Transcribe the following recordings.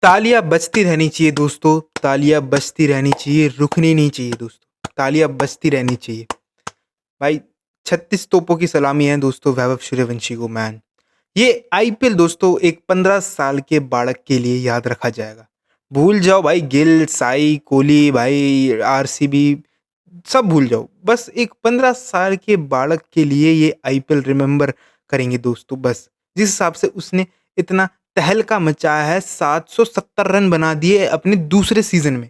तालियाँ बजती रहनी चाहिए दोस्तों, तालियाँ बजती रहनी चाहिए, रुकनी नहीं चाहिए दोस्तों, तालियाँ बजती रहनी चाहिए। भाई 36 तोपों की सलामी है दोस्तों वैभव सूर्यवंशी को मैन। ये आईपीएल दोस्तों एक 15 साल के बालक के लिए याद रखा जाएगा। भूल जाओ भाई गिल, साई, कोहली भाई, आरसीबी सब भूल जाओ। बस एक 15 साल के बालक के लिए ये आईपीएल रिमेंबर करेंगे दोस्तों बस। जिस हिसाब से उसने इतना तहलका मचाया है, 770 रन बना दिए अपने दूसरे सीज़न में।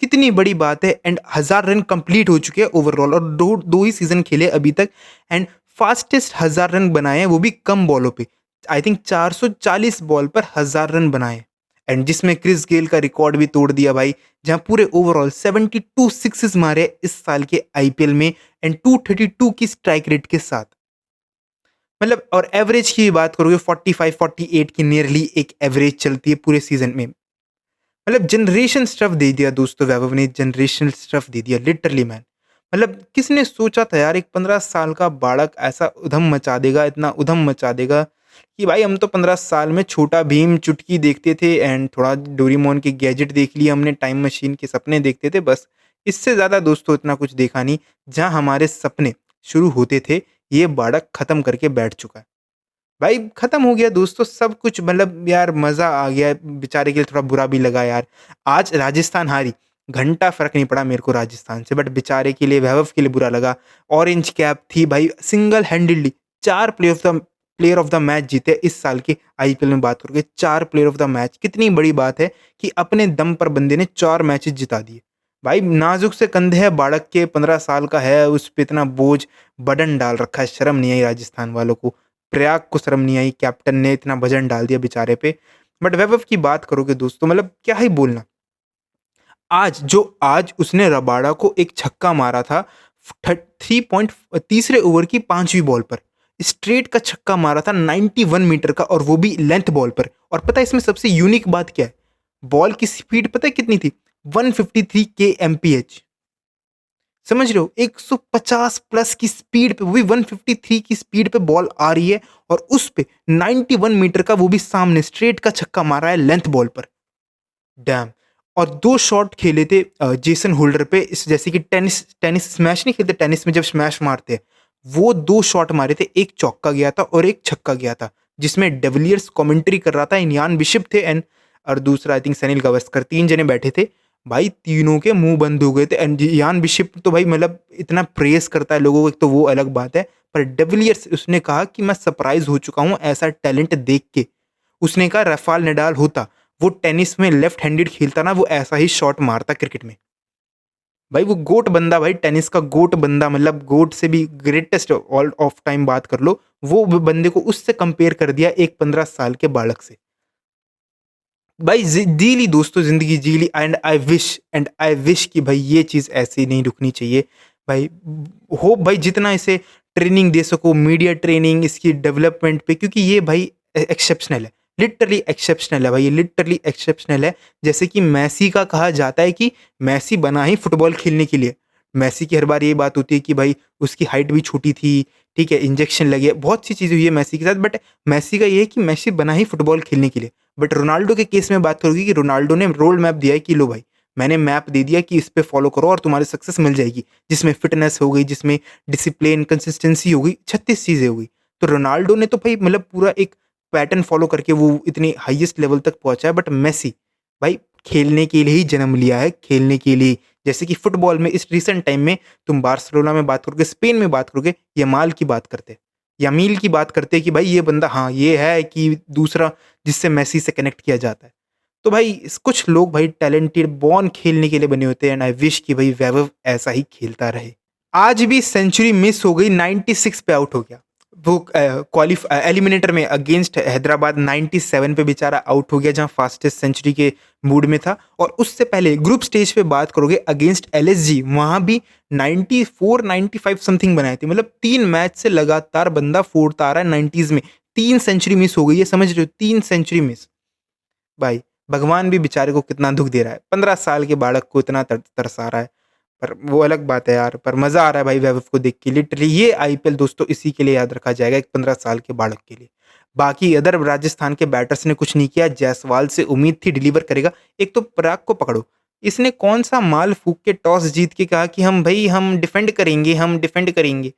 कितनी बड़ी बात है एंड 1000 रन कंप्लीट हो चुके हैं ओवरऑल और दो ही सीज़न खेले अभी तक एंड फास्टेस्ट 1000 रन बनाए हैं वो भी कम बॉलों पे। आई थिंक 440 बॉल पर 1000 रन बनाए एंड जिसमें क्रिस गेल का रिकॉर्ड भी तोड़ दिया भाई, जहां पूरे ओवरऑल 72 सिक्सेस मारे इस साल के आईपीएल में एंड 232 की स्ट्राइक रेट के साथ। मतलब और एवरेज की बात करोगे 45 48 की नियरली एक एवरेज चलती है पूरे सीजन में। मतलब जनरेशन स्टफ दे दिया दोस्तों वैभव ने, जनरेशनल स्टफ दे दिया लिटरली मैन। मतलब किसने सोचा था यार एक 15 साल का बालक ऐसा उधम मचा देगा, इतना उधम मचा देगा कि भाई हम तो 15 साल में छोटा भीम, चुटकी देखते थे एंड थोड़ा डोरेमोन के गैजेट देख लिए हमने, टाइम मशीन के सपने देखते थे बस। इससे ज़्यादा दोस्तों इतना कुछ देखा नहीं। जहाँ हमारे सपने शुरू होते थे, ये बालक खत्म करके बैठ चुका है। भाई खत्म हो गया दोस्तों सब कुछ। मतलब यार मज़ा आ गया, बेचारे के लिए थोड़ा बुरा भी लगा यार। आज राजस्थान हारी, घंटा फ़र्क नहीं पड़ा मेरे को राजस्थान से, बट बेचारे के लिए, वैभव के लिए बुरा लगा। ऑरेंज कैप थी भाई, single handedly 4 player of the match जीते इस साल के आईपीएल में। बात करोगे 4 प्लेयर ऑफ द मैच, कितनी बड़ी बात है कि अपने दम पर बंदे ने 4 मैचेस जिता दिए। भाई नाज़ुक से कंधे हैं बालक के, 15 साल का है, उस पे इतना बोझ बर्डन डाल रखा है, शर्म नहीं आई राजस्थान वालों को। प्रयाग को शर्म नहीं आई, कैप्टन ने इतना वज़न डाल दिया बेचारे पे। बट वैभव की बात करोगे दोस्तों, मतलब क्या ही बोलना। आज उसने रबाडा को एक छक्का मारा था, तीसरे ओवर की 5वीं बॉल पर। स्ट्रेट का छक्का मारा था 91 मीटर का, और वो भी लेंथ बॉल पर। और पता है इसमें सबसे यूनिक बात क्या है? बॉल की स्पीड पता है कितनी थी? 153 केएमपीएच। समझ रहे हो? 150 प्लस की स्पीड पे, वो भी 153 की स्पीड पे बॉल आ रही है, और उस पे 91 मीटर का, वो भी सामने स्ट्रेट का छक्का मारा है लेंथ बॉल पर। डैम! और 2 शॉट खेले थे जेसन होल्डर पे, इस जैसे कि टेनिस टेनिस स्मैश नहीं खेलते, टेनिस में जब स्मैश मारते हैं, वो 2 शॉट मारे थे, एक चौका गया था और एक छक्का गया था, जिसमें डिविलियर्स कमेंट्री कर रहा था, इयान बिशप थे एंड और दूसरा आई थिंक सनील गावस्कर, 3 जने बैठे थे। भाई तीनों के मुँह बंद हो गए थे एंड इयान बिशप तो भाई मतलब इतना प्रेज़ करता है लोगों को, एक तो वो अलग बात है, पर डिविलियर्स उसने कहा कि मैं सरप्राइज़ हो चुका हूँ ऐसा टैलेंट देख के। उसने कहा राफेल नडाल होता, वो टेनिस में लेफ्ट हैंडेड खेलता ना, वो ऐसा ही शॉट मारता क्रिकेट में। भाई वो गोट बंदा, भाई टेनिस का गोट बंदा, मतलब गोट से भी ग्रेटेस्ट ऑल ऑफ टाइम बात कर लो, वो बंदे को उससे कंपेयर कर दिया एक 15 साल के बालक से। भाई जी ली दोस्तों, ज़िंदगी जी ली एंड आई विश कि भाई ये चीज़ ऐसी नहीं रुकनी चाहिए। भाई होप भाई जितना इसे ट्रेनिंग दे सको, मीडिया ट्रेनिंग इसकी डेवलपमेंट पे, क्योंकि ये भाई एक्सेप्शनल है। लिटरली एक्सेप्शनल है भाई, ये लिटरली एक्सेप्शनल है। जैसे कि मेसी का कहा जाता है कि मेसी बना ही फुटबॉल खेलने के लिए। मेसी की हर बार ये बात होती है कि भाई उसकी हाइट भी छोटी थी, ठीक है, इंजेक्शन लगे, बहुत सी चीज़ें हुई है मेसी के साथ, बट मेसी का ये है कि मेसी बना ही फुटबॉल खेलने के लिए। बट रोनाल्डो के केस में बात करोगे कि रोनाल्डो ने रोड मैप दिया है कि लो भाई, मैंने मैप दे दिया कि इस पे फॉलो करो और तुम्हारी सक्सेस मिल जाएगी, जिसमें फिटनेस हो गई, जिसमें डिसिप्लिन, कंसिस्टेंसी हो गई, 36 चीज़ें हो गई। तो रोनाल्डो ने तो भाई मतलब पूरा एक पैटर्न फॉलो करके वो इतनी हाईएस्ट लेवल तक पहुंचा है। बट मेसी भाई खेलने के लिए ही जन्म लिया है, खेलने के लिए। जैसे कि फुटबॉल में इस रिसेंट टाइम में तुम बार्सिलोना में बात करोगे, स्पेन में बात करोगे, यमाल की बात करते हैं, यामील की बात करते हैं कि भाई ये बंदा, हाँ ये है कि दूसरा जिससे मेसी से कनेक्ट किया जाता है। तो भाई कुछ लोग भाई टैलेंटेड बॉर्न खेलने के लिए बने होते हैं एंड आई विश कि भाई वैभव ऐसा ही खेलता रहे। आज भी सेंचुरी मिस हो गई, 96 पे आउट हो गया। वो एलिमिनेटर में अगेंस्ट हैदराबाद 97 पे बेचारा आउट हो गया, जहाँ फास्टेस्ट सेंचुरी के मूड में था। और उससे पहले ग्रुप स्टेज पे बात करोगे अगेंस्ट एलएसजी, वहाँ भी 94 95 समथिंग बनाए थे। मतलब 3 मैच से लगातार बंदा फोड़ता आ रहा है 90s में। 3 सेंचुरी मिस हो गई है, समझ रहे हो? 3 सेंचुरी मिस। भाई भगवान भी बेचारे को कितना दुःख दे रहा है, 15 साल के बालक को इतना तरसा रहा है। पर वो अलग बात है यार, पर मज़ा आ रहा है भाई वैभव को देख के। लिटरली ये आईपीएल दोस्तों इसी के लिए याद रखा जाएगा, एक 15 साल के बालक के लिए। बाकी अदर राजस्थान के बैटर्स ने कुछ नहीं किया। जायसवाल से उम्मीद थी डिलीवर करेगा। एक तो पराग को पकड़ो, इसने कौन-सा माल फूँक के टॉस जीत के कहा कि हम डिफेंड करेंगे, हम डिफेंड करेंगे।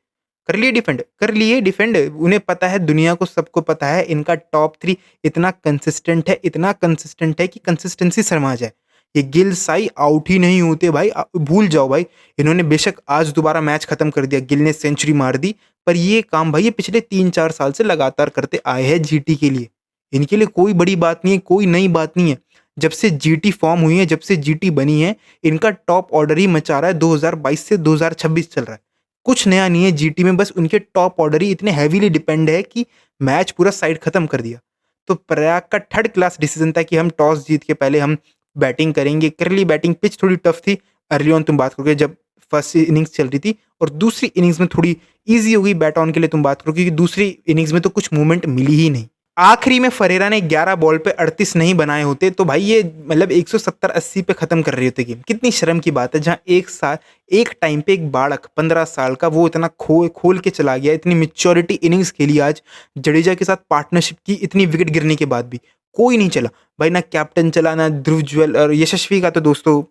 कर लिए डिफेंड, कर लिए डिफेंड। उन्हें पता है, दुनिया को सबको पता है इनका टॉप 3 इतना कंसिस्टेंट है कि कंसिस्टेंसी शर्मा जाए। ये गिल साई आउट ही नहीं होते भाई, भूल जाओ भाई। इन्होंने बेशक आज दोबारा मैच खत्म कर दिया, गिल ने सेंचुरी मार दी, पर ये काम भाई ये पिछले 3-4 साल से लगातार करते आए हैं जीटी के लिए। इनके लिए कोई बड़ी बात नहीं है, कोई नई बात नहीं है। जब से जीटी फॉर्म हुई है, जब से जीटी बनी है, इनका टॉप ऑर्डर ही मचा रहा है। 2022 से 2026 चल रहा है। कुछ नया नहीं है जीटी में, बस उनके टॉप ऑर्डर ही इतने हैवीली डिपेंड है कि मैच पूरा साइड खत्म कर दिया। तो प्रयाग का थर्ड क्लास डिसीजन था कि हम टॉस जीत के पहले हम बैटिंग करेंगे। कर ली बैटिंग, पिच थोड़ी टफ थी। अर्ली ऑन तुम बात करोगे जब फर्स्ट इनिंग्स चल रही थी, और दूसरी इनिंग्स में थोड़ी ईज़ी हो गई बैट ऑन के लिए तुम बात करो, क्योंकि दूसरी इनिंग्स में तो कुछ मूवमेंट मिली ही नहीं। आखिरी में फरेरा ने 11 बॉल पे 38 नहीं बनाए होते तो भाई ये मतलब 170-80 पे खत्म कर रहे होते गेम। कितनी शर्म की बात है, जहाँ एक टाइम पे एक बालक 15 साल का वो इतना खोल के चला गया, इतनी मैच्योरिटी इनिंग्स खेली आज जडेजा के साथ पार्टनरशिप की, इतनी विकेट गिरने के बाद भी कोई नहीं चला भाई। ना कैप्टन चला, ना ध्रुव जुएल, और यशस्वी का तो दोस्तों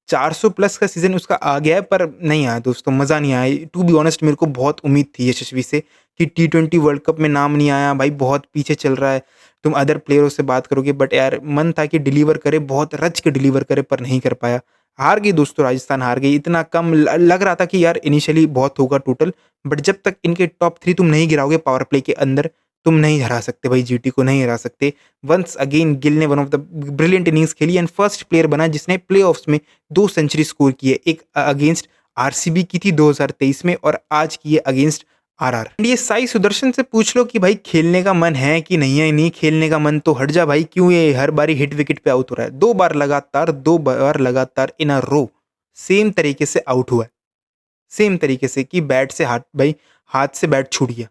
400 प्लस का सीजन उसका आ गया है, पर नहीं आया दोस्तों, मज़ा नहीं आया। टू बी ऑनेस्ट मेरे को बहुत उम्मीद थी यशस्वी से कि T20 वर्ल्ड कप में नाम नहीं आया भाई, बहुत पीछे चल रहा है। तुम अदर प्लेयरों से बात करोगे, बट यार मन था कि डिलीवर करे, बहुत रच के डिलीवर करे, पर नहीं कर पाया। हार गई दोस्तों, राजस्थान हार गई। इतना कम लग रहा था कि यार इनिशियली बहुत होगा टोटल, बट जब तक इनके टॉप 3 तुम नहीं गिराओगे पावर प्ले के अंदर, तुम नहीं हरा सकते भाई, जीटी को नहीं हरा सकते। वंस अगेन गिल ने one of the brilliant innings खेली एंड फर्स्ट प्लेयर बना जिसने प्लेऑफ्स में 2 सेंचुरी स्कोर की है। एक अगेंस्ट आरसीबी की थी 2023 में, और आज की है अगेंस्ट आरआर। ये साई सुदर्शन से पूछ लो कि भाई खेलने का मन है कि नहीं है। नहीं खेलने का मन तो हट जा भाई, क्यों ये हर बारी हिट विकेट पे आउट हो रहा है। 2 बार लगातार इन अ रो सेम तरीके से आउट हुआ है, सेम तरीके से कि बैट से हाथ भाई, हाथ से बैट छूट गया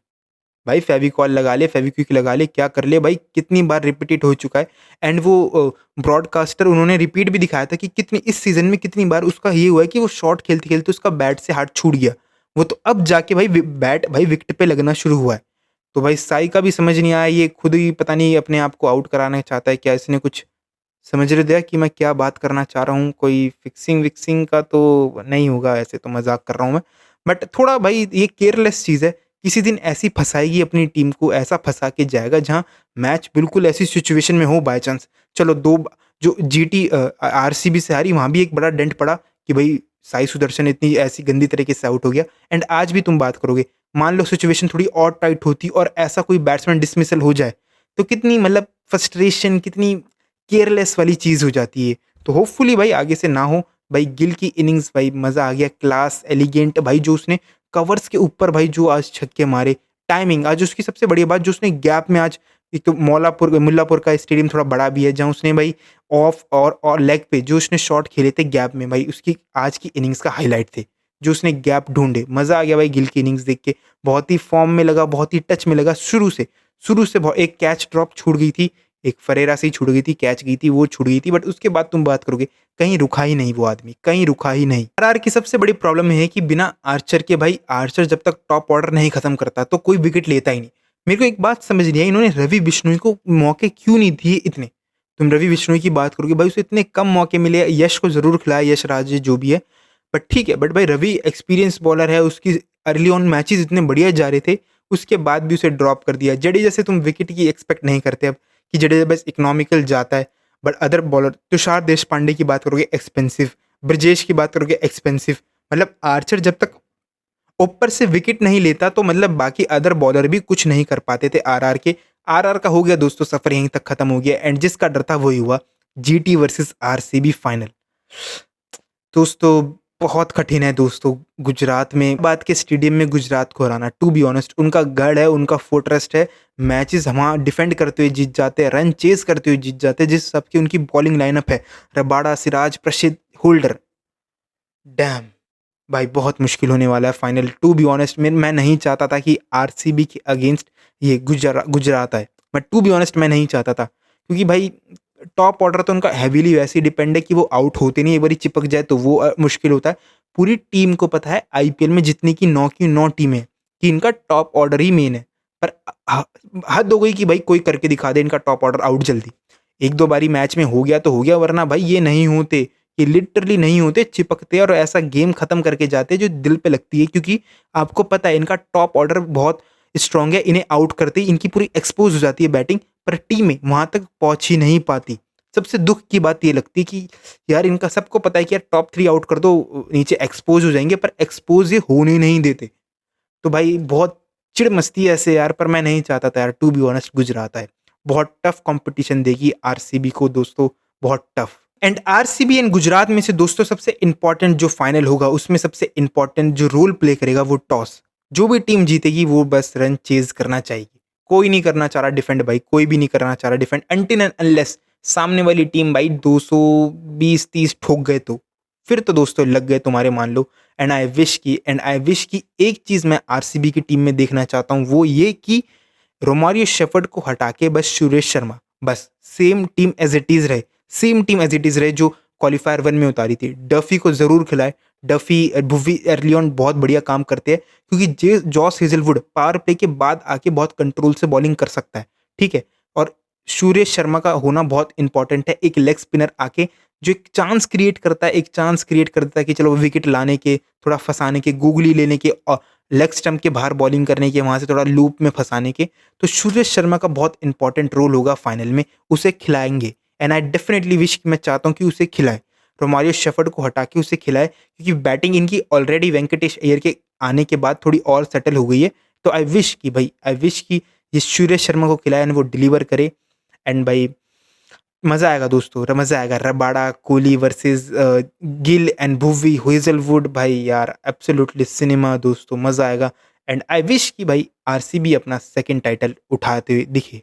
भाई। फेविकॉल लगा ले, फेविक्विक लगा ले, क्या कर ले भाई, कितनी बार रिपीटेड हो चुका है। एंड वो ब्रॉडकास्टर उन्होंने रिपीट भी दिखाया था कि कितनी इस सीजन में कितनी बार उसका ये हुआ है कि वो शॉट खेलते खेलते उसका बैट से हाथ छूट गया। वो तो अब जाके भाई बैट भाई विकेट पे लगना शुरू हुआ है। तो भाई साई का भी समझ नहीं आया, ये खुद ही पता नहीं अपने आप को आउट कराना चाहता है क्या। इसने कुछ समझ रहे दिया कि मैं क्या बात करना चाह रहा हूँ। कोई फिक्सिंग विक्सिंग का तो नहीं होगा, ऐसे तो मजाक कर रहा हूँ मैं, बट थोड़ा भाई ये केयरलेस चीज़ है। किसी दिन ऐसी फंसाएगी अपनी टीम को, ऐसा फंसा के जाएगा जहाँ मैच बिल्कुल ऐसी सिचुएशन में हो बाय चांस। चलो जो जीटी आरसीबी से हारी, वहाँ भी एक बड़ा डेंट पड़ा कि भाई साई सुदर्शन इतनी ऐसी गंदी तरीके से आउट हो गया। एंड आज भी तुम बात करोगे, मान लो सिचुएशन थोड़ी और टाइट होती और ऐसा कोई बैट्समैन डिसमिसल हो जाए, तो कितनी मतलब फ्रस्ट्रेशन, कितनी केयरलेस वाली चीज़ हो जाती है। तो होपफुली भाई आगे से ना हो। भाई गिल की इनिंग्स भाई मज़ा आ गया, क्लास एलिगेंट भाई, जो उसने कवर्स के ऊपर भाई जो आज छक्के मारे, टाइमिंग आज उसकी सबसे बड़ी बात, जो उसने गैप में आज, एक तो मुल्लापुर का स्टेडियम थोड़ा बड़ा भी है, जहाँ उसने भाई ऑफ और लेग पे जो उसने शॉट खेले थे गैप में, भाई उसकी आज की इनिंग्स का हाईलाइट थे, जो उसने गैप ढूंढे। मज़ा आ गया भाई गिल की इनिंग्स देख के, बहुत ही फॉर्म में लगा, बहुत ही टच में लगा शुरू से एक कैच ड्रॉप छूट गई थी, एक फरेरा से ही छूट गई थी, कैच गई थी, वो छूट गई थी, बट उसके बाद तुम बात करोगे कहीं रुका ही नहीं वो आदमी, कहीं रुका ही नहीं। आरआर की सबसे बड़ी प्रॉब्लम है कि बिना आर्चर के, भाई आर्चर जब तक टॉप ऑर्डर नहीं खत्म करता तो कोई विकेट लेता ही नहीं। मेरे को एक बात समझ नहीं आई, इन्होंने रवि बिश्नोई को मौके क्यों नहीं दिए इतने। तुम रवि बिश्नोई की बात करोगे भाई, उसे इतने कम मौके मिले, यश को जरूर खिलाया, यश राज जो भी है, बट ठीक है, बट भाई रवि एक्सपीरियंस बॉलर है, उसकी अर्ली ऑन मैचेस इतने बढ़िया जा रहे थे, उसके बाद भी उसे ड्रॉप कर दिया। जडेजा से तुम विकेट की एक्सपेक्ट नहीं करते अब कि जडेजा बस इकोनॉमिकल जाता है, but other bowler Tushar Deshpande की बात करोगे एक्सपेंसिव, ब्रजेश की बात करोगे एक्सपेंसिव। मतलब आर्चर जब तक ऊपर से विकेट नहीं लेता तो मतलब बाकी अदर बॉलर भी कुछ नहीं कर पाते थे आरआर के। आरआर का हो गया दोस्तों, सफर यहीं तक खत्म हो गया, एंड जिसका डर था वही हुआ, जीटी वर्सेस आरसीबी फाइनल। दोस्तों बहुत कठिन है दोस्तों, गुजरात में बात के स्टेडियम में गुजरात को हराना, टू बी ऑनेस्ट उनका गढ़ है, उनका फोर्ट्रेस्ट है। मैचेस हम डिफेंड करते हुए जीत जाते हैं, रन चेस करते हुए जीत जाते हैं, जिस सबकी उनकी बॉलिंग लाइनअप है, रबाडा, सिराज, प्रसिद्ध, होल्डर। डैम भाई बहुत मुश्किल होने वाला है फाइनल। टू बी ऑनेस्ट मैं नहीं चाहता था कि आरसीबी के अगेंस्ट ये गुजरात आए, बट टू बी ऑनेस्ट मैं नहीं चाहता था, क्योंकि भाई टॉप ऑर्डर तो उनका हैवीली वैसे ही डिपेंड है कि वो आउट होते नहीं, एक बार चिपक जाए तो वो मुश्किल होता है। पूरी टीम को पता है आईपीएल में जितनी की 9 टीमें कि इनका टॉप ऑर्डर ही मेन है, पर हद हो गई कि भाई कोई करके दिखा दे इनका टॉप ऑर्डर आउट जल्दी। एक दो बारी मैच में हो गया तो हो गया, वरना भाई ये नहीं होते, ये लिटरली नहीं होते, चिपकते और ऐसा गेम खत्म करके जाते जो दिल पे लगती है, क्योंकि आपको पता है इनका टॉप ऑर्डर बहुत स्ट्रांग है, इन्हें आउट करते ही इनकी पूरी एक्सपोज हो जाती है बैटिंग, पर टीमें वहां तक पहुंच ही नहीं पाती। सबसे दुख की बात ये लगती है कि यार इनका सबको पता है कि यार टॉप 3 आउट कर दो नीचे एक्सपोज हो जाएंगे, पर एक्सपोज ये होने नहीं देते। तो भाई बहुत चिढ़ मचती है ऐसे यार, पर मैं नहीं चाहता था यार, टू बी ऑनेस्ट गुजरात है बहुत टफ कंपटीशन देगी आरसीबी को दोस्तों, बहुत tough. And RCB and Gujarat में से दोस्तों सबसे इंपॉर्टेंट जो फाइनल होगा उसमें सबसे इंपॉर्टेंट जो रोल प्ले करेगा वो टॉस। जो भी टीम जीतेगी वो बस रन चेज करना चाहेगी, कोई नहीं करना चाह रहा डिफेंड भाई, कोई भी नहीं करना चाह रहा डिफेंड अनटिल एंड अनलेस सामने वाली टीम भाई 220-30 ठोक गए तो फिर तो दोस्तों लग गए तुम्हारे मान लो। एंड आई विश की एक चीज़ मैं आरसीबी की टीम में देखना चाहता हूँ, वो ये कि रोमारियो शेफर्ड को हटा के बस सुरेश शर्मा, बस same team as it is रहे, same team as it is रहे जो क्वालिफायर 1 में उतारी थी। डफी को ज़रूर खिलाए, डफी भुवी अर्लियन बहुत बढ़िया काम करते हैं, क्योंकि जे जॉस हेजलवुड पावर प्ले के बाद आके बहुत कंट्रोल से बॉलिंग कर सकता है, ठीक है। और सुरेश शर्मा का होना बहुत इंपॉर्टेंट है, एक लेग स्पिनर आके जो एक चांस क्रिएट करता है, एक चांस क्रिएट करता है कि चलो विकेट लाने के, थोड़ा फंसाने के, गूगली लेने के और लेग स्टंप के बाहर बॉलिंग करने के, वहाँ से थोड़ा लूप में फंसाने के। तो सुरेश शर्मा का बहुत इंपॉर्टेंट रोल होगा फाइनल में, उसे खिलाएंगे। एंड आई डेफिनेटली विश, मैं चाहता हूँ कि उसे खिलाए, रोमारियो शेफर्ड को हटा के उसे खिलाए, क्योंकि बैटिंग इनकी ऑलरेडी वेंकटेश अय्यर के आने के बाद थोड़ी और सेटल हो गई है। तो आई विश कि ये सुरेश शर्मा को खिलाए एंड वो डिलीवर करे। एंड भाई मज़ा आएगा दोस्तों, मज़ा आएगा। Rabada Kohli versus Gill and Bhuvi Hazlewood, भाई यार एब्सोल्युटली सिनेमा दोस्तों, मज़ा आएगा। एंड आई विश कि भाई आरसीबी अपना सेकंड टाइटल उठाते हुए दिखे।